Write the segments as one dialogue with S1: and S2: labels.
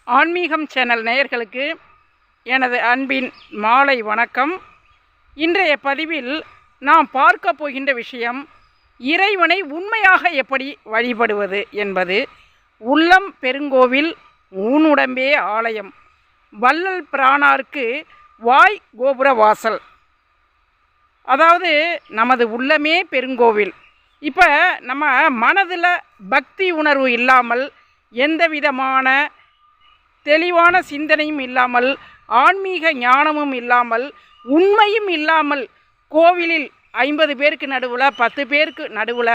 S1: ஆன்மீகம் சேனல் நேயர்களுக்கு எனது அன்பின் மாலை வணக்கம். இன்றைய பதிவில் நாம் பார்க்க போகின்ற விஷயம், இறைவனை உண்மையாக எப்படி வழிபடுவது என்பது. உள்ளம் பெருங்கோவில், ஊனுடம்பே ஆலயம், வள்ளல் பிரானார்க்கு வாய் கோபுர வாசல். அதாவது நமது உள்ளமே பெருங்கோவில். இப்போ நம்ம மனதில் பக்தி உணர்வு இல்லாமல், எந்த விதமான தெளிவான சிந்தனையும் இல்லாமல், ஆன்மீக ஞானமும் இல்லாமல், உண்மையும் இல்லாமல், கோவிலில் 50 பேருக்கு நடுவில் 10 பேருக்கு நடுவில்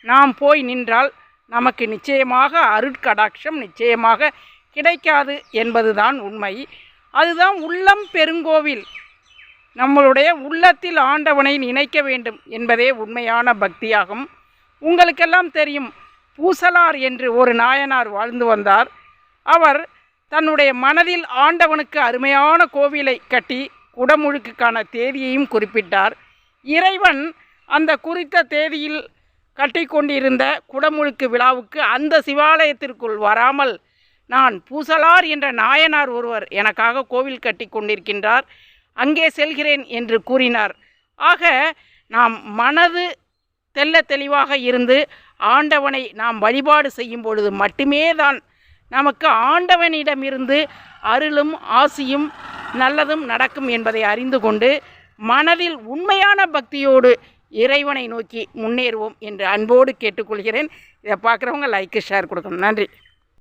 S1: நாம் போய் நின்றால் நமக்கு நிச்சயமாக அருட்கடாட்சம் நிச்சயமாக கிடைக்காது என்பதுதான் உண்மை. அதுதான் உள்ளம் பெருங்கோவில். நம்மளுடைய உள்ளத்தில் ஆண்டவனை நினைக்க வேண்டும் என்பதே உண்மையான பக்தியாகும். உங்களுக்கெல்லாம் தெரியும், பூசலார் என்று ஒரு நாயனார் வாழ்ந்து வந்தார். அவர் தன்னுடைய மனதில் ஆண்டவனுக்கு அருமையான கோவிலை கட்டி குடமுழுக்குக்கான தேதியையும் குறிப்பிட்டார். இறைவன் அந்த குறித்த தேதியில் கட்டி கொண்டிருந்த குடமுழுக்கு விழாவுக்கு அந்த சிவாலயத்திற்குள் வராமல், நான் பூசலார் என்ற நாயனார் ஒருவர் எனக்காக கோவில் கட்டி கொண்டிருக்கின்றார், அங்கே செல்கிறேன் என்று கூறினார். ஆக நாம் மனது தெள்ள தெளிவாக இருந்து ஆண்டவனை நாம் வழிபாடு செய்யும் பொழுது மட்டுமே தான் நமக்கு ஆண்டவனிடமிருந்து அருளும் ஆசியும் நல்லதும் நடக்கும் என்பதை அறிந்து கொண்டு, மனதில் உண்மையான பக்தியோடு இறைவனை நோக்கி முன்னேறுவோம் என்று அன்போடு கேட்டுக்கொள்கிறேன். இதை பார்க்குறவங்க லைக்கு ஷேர் கொடுக்கணும். நன்றி.